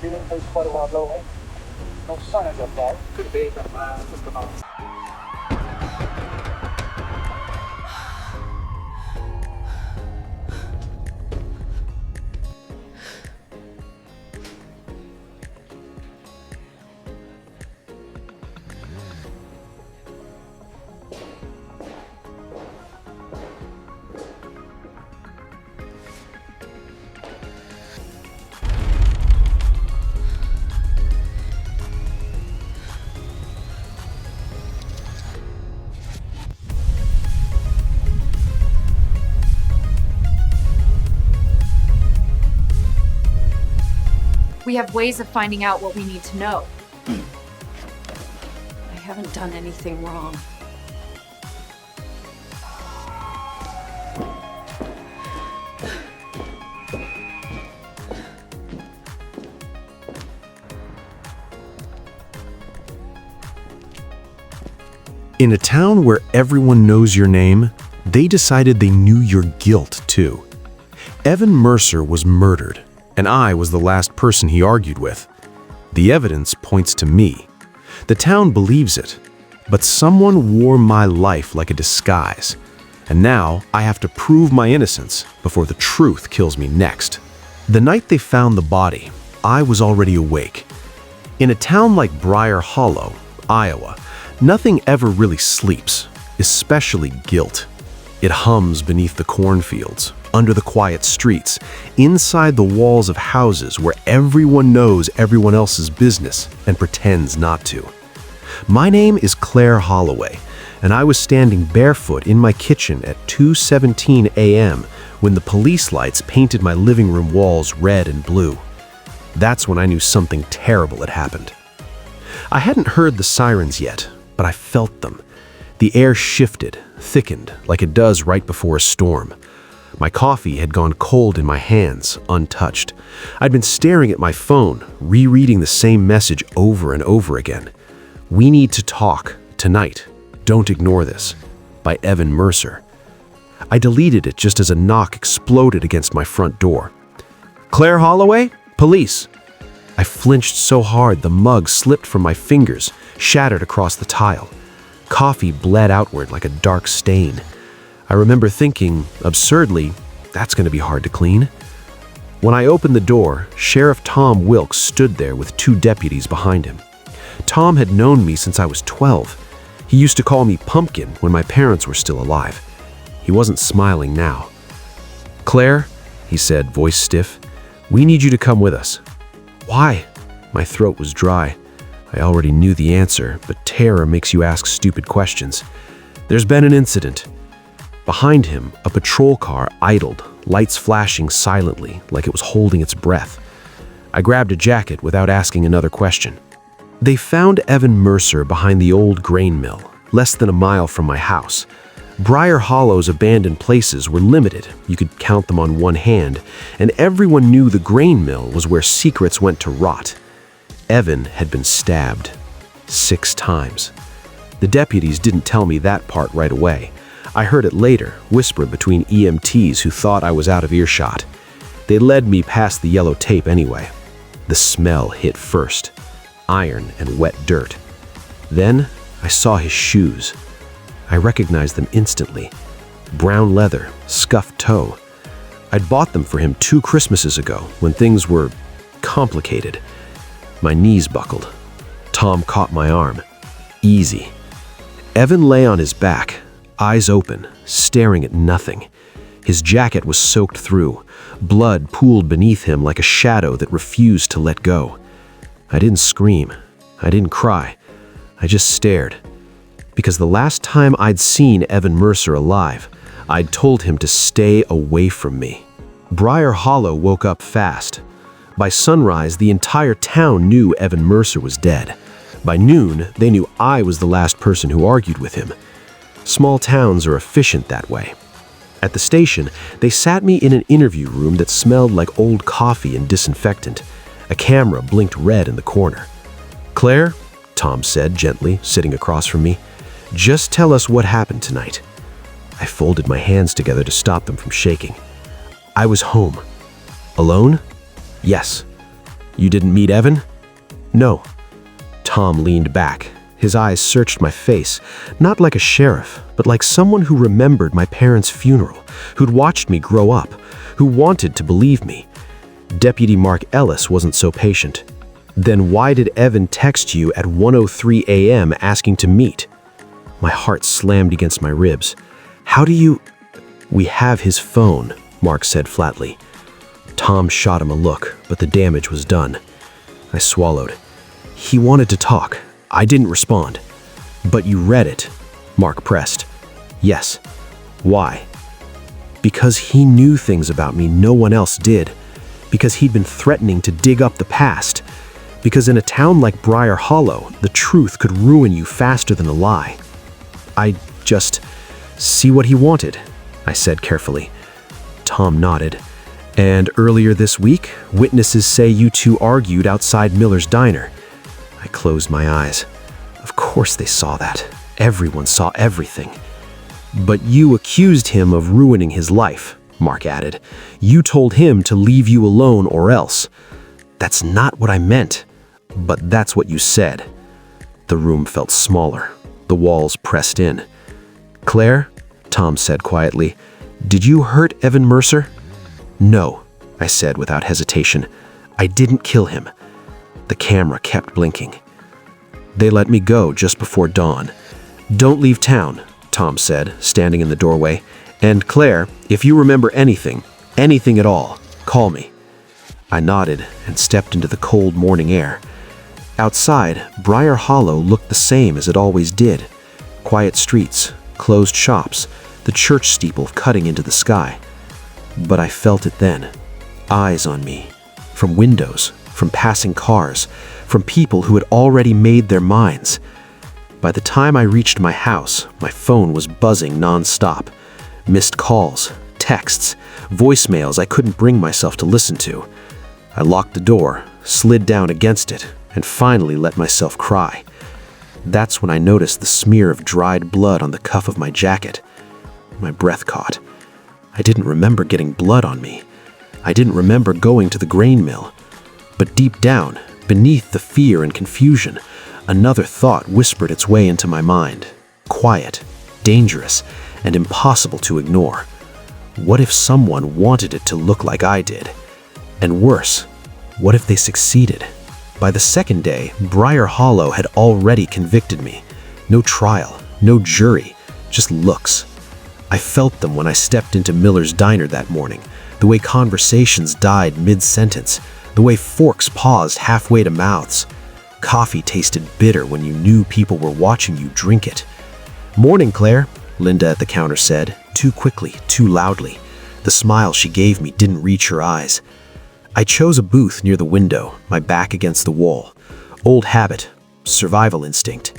Feeling quite a while low. No signs of that. Could be, but just about. We have ways of finding out what we need to know. I haven't done anything wrong. In a town where everyone knows your name, they decided they knew your guilt too. Evan Mercer was murdered, and I was the last person he argued with. The evidence points to me. The town believes it, but someone wore my life like a disguise, and now I have to prove my innocence before the truth kills me next. The night they found the body, I was already awake. In a town like Briar Hollow, Iowa, nothing ever really sleeps, especially guilt. It hums beneath the cornfields, under the quiet streets, inside the walls of houses where everyone knows everyone else's business and pretends not to. My name is Claire Holloway, and I was standing barefoot in my kitchen at 2:17 a.m. when the police lights painted my living room walls red and blue. That's when I knew something terrible had happened. I hadn't heard the sirens yet, but I felt them. The air shifted, thickened, like it does right before a storm. My coffee had gone cold in my hands, untouched. I'd been staring at my phone, rereading the same message over and over again. "We need to talk, tonight. Don't ignore this," by Evan Mercer. I deleted it just as a knock exploded against my front door. "Claire Holloway? Police!" I flinched so hard the mug slipped from my fingers, shattered across the tile. Coffee bled outward like a dark stain. I remember thinking, absurdly, that's going to be hard to clean. When I opened the door, Sheriff Tom Wilkes stood there with 2 deputies behind him. Tom had known me since I was 12. He used to call me Pumpkin when my parents were still alive. He wasn't smiling now. "Claire," he said, voice stiff, "we need you to come with us." "Why?" My throat was dry. I already knew the answer, but terror makes you ask stupid questions. "There's been an incident." Behind him, a patrol car idled, lights flashing silently like it was holding its breath. I grabbed a jacket without asking another question. They found Evan Mercer behind the old grain mill, less than a mile from my house. Briar Hollow's abandoned places were limited, you could count them on one hand, and everyone knew the grain mill was where secrets went to rot. Evan had been stabbed 6 times. The deputies didn't tell me that part right away. I heard it later, whispered between EMTs who thought I was out of earshot. They led me past the yellow tape anyway. The smell hit first, iron and wet dirt. Then I saw his shoes. I recognized them instantly. Brown leather, scuffed toe. I'd bought them for him 2 Christmases ago when things were complicated. My knees buckled. Tom caught my arm. "Easy." Evan lay on his back, eyes open, staring at nothing. His jacket was soaked through. Blood pooled beneath him like a shadow that refused to let go. I didn't scream. I didn't cry. I just stared. Because the last time I'd seen Evan Mercer alive, I'd told him to stay away from me. Briar Hollow woke up fast. By sunrise, the entire town knew Evan Mercer was dead. By noon, they knew I was the last person who argued with him. Small towns are efficient that way. At the station, they sat me in an interview room that smelled like old coffee and disinfectant. A camera blinked red in the corner. "Claire," Tom said gently, sitting across from me, "just tell us what happened tonight." I folded my hands together to stop them from shaking. "I was home." "Alone?" "Yes." You didn't meet Evan? No. Tom leaned back. His eyes searched my face, not like a sheriff, but like someone who remembered my parents' funeral, who'd watched me grow up, who wanted to believe me. Deputy Mark Ellis wasn't so patient. Then why did Evan text you at 1:03 a.m. asking to meet? My heart slammed against my ribs. How do you... We have his phone, Mark said flatly. Tom shot him a look, but the damage was done. I swallowed. He wanted to talk. I didn't respond. But you read it, Mark pressed. Yes. Why? Because he knew things about me no one else did. Because he'd been threatening to dig up the past. Because in a town like Briar Hollow, the truth could ruin you faster than a lie. I just see what he wanted, I said carefully. Tom nodded. And earlier this week, witnesses say you two argued outside Miller's diner. I closed my eyes. Of course they saw that. Everyone saw everything. But you accused him of ruining his life, Mark added. You told him to leave you alone or else. That's not what I meant, but that's what you said. The room felt smaller. The walls pressed in. Claire, Tom said quietly, did you hurt Evan Mercer? No, I said without hesitation. I didn't kill him. The camera kept blinking. They let me go just before dawn. Don't leave town, Tom said, standing in the doorway. And Claire, if you remember anything at all, call me. I nodded and stepped into the cold morning air. Outside, Briar Hollow looked the same as it always did. Quiet streets, closed shops, the church steeple cutting into the sky. But I felt it then. Eyes on me. From windows, from passing cars, from people who had already made their minds. By the time I reached my house, my phone was buzzing nonstop. Missed calls, texts, voicemails I couldn't bring myself to listen to. I locked the door, slid down against it, and finally let myself cry. That's when I noticed the smear of dried blood on the cuff of my jacket. My breath caught. I didn't remember getting blood on me. I didn't remember going to the grain mill. But deep down, beneath the fear and confusion, another thought whispered its way into my mind. Quiet, dangerous, and impossible to ignore. What if someone wanted it to look like I did? And worse, what if they succeeded? By the second day, Briar Hollow had already convicted me. No trial, no jury, just looks. I felt them when I stepped into Miller's diner that morning, the way conversations died mid-sentence, the way forks paused halfway to mouths. Coffee tasted bitter when you knew people were watching you drink it. Morning, Claire, Linda at the counter said, too quickly, too loudly. The smile she gave me didn't reach her eyes. I chose a booth near the window, my back against the wall. Old habit, survival instinct.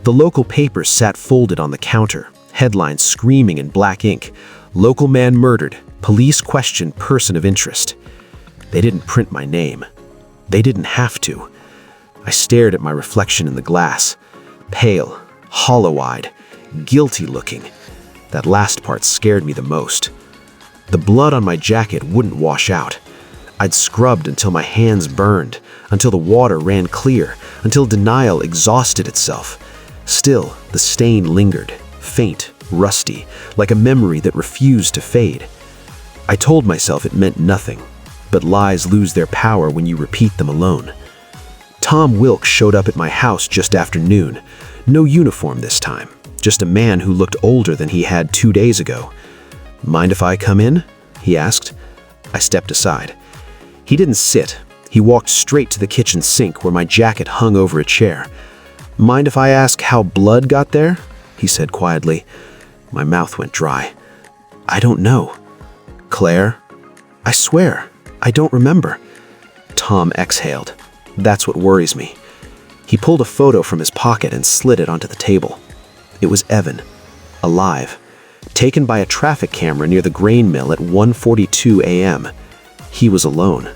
The local papers sat folded on the counter, headlines screaming in black ink. Local man murdered, police question person of interest. They didn't print my name. They didn't have to. I stared at my reflection in the glass. Pale, hollow-eyed, guilty-looking. That last part scared me the most. The blood on my jacket wouldn't wash out. I'd scrubbed until my hands burned, until the water ran clear, until denial exhausted itself. Still, the stain lingered, faint, rusty, like a memory that refused to fade. I told myself it meant nothing, but lies lose their power when you repeat them alone. Tom Wilkes showed up at my house just after noon. No uniform this time, just a man who looked older than he had 2 days ago. Mind if I come in? He asked. I stepped aside. He didn't sit. He walked straight to the kitchen sink where my jacket hung over a chair. Mind if I ask how blood got there? He said quietly. My mouth went dry. I don't know. Claire? I swear, I don't remember. Tom exhaled. That's what worries me. He pulled a photo from his pocket and slid it onto the table. It was Evan, alive, taken by a traffic camera near the grain mill at 1:42 a.m. He was alone.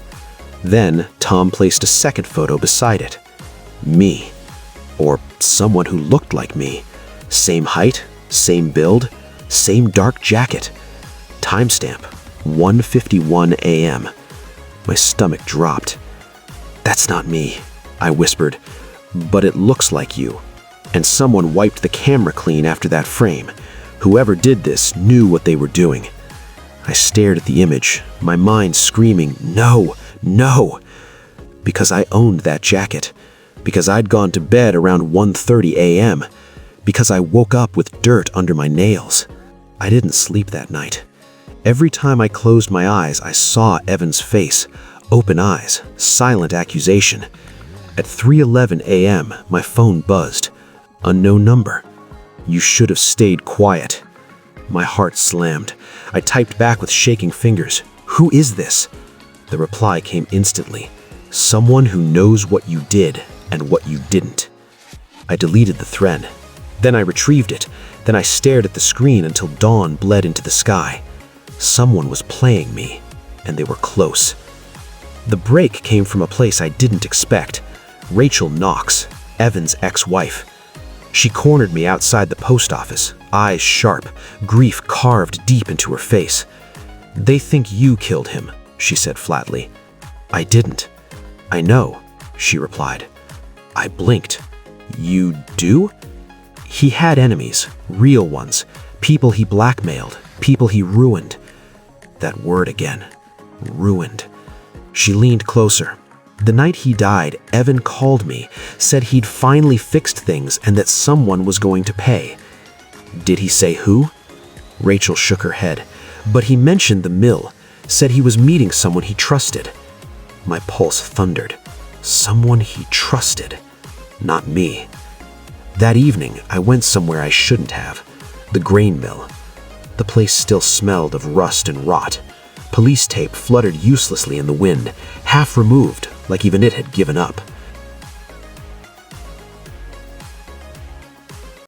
Then Tom placed a second photo beside it. Me. Or someone who looked like me. Same height, same build, same dark jacket. Timestamp, 1:51 a.m. My stomach dropped. "That's not me," I whispered, "but it looks like you." And someone wiped the camera clean after that frame. Whoever did this knew what they were doing. I stared at the image, my mind screaming, "No, no!" Because I owned that jacket. Because I'd gone to bed around 1:30 a.m. Because I woke up with dirt under my nails. I didn't sleep that night. Every time I closed my eyes, I saw Evan's face. Open eyes, silent accusation. At 3:11 a.m., my phone buzzed. Unknown number. "You should have stayed quiet." My heart slammed. I typed back with shaking fingers. "Who is this?" The reply came instantly. "Someone who knows what you did and what you didn't." I deleted the thread. Then I retrieved it. Then I stared at the screen until dawn bled into the sky. Someone was playing me, and they were close. The break came from a place I didn't expect. Rachel Knox, Evan's ex-wife. She cornered me outside the post office, eyes sharp, grief carved deep into her face. "They think you killed him," she said flatly. "I didn't." "I know," she replied. I blinked. "You do?" He had enemies, real ones, people he blackmailed, people he ruined. That word again, ruined. She leaned closer. The night he died, Evan called me, said he'd finally fixed things and that someone was going to pay. Did he say who? Rachel shook her head, but he mentioned the mill, said he was meeting someone he trusted. My pulse thundered. Someone he trusted, not me. That evening, I went somewhere I shouldn't have, the grain mill. The place still smelled of rust and rot. Police tape fluttered uselessly in the wind, half removed, like even it had given up.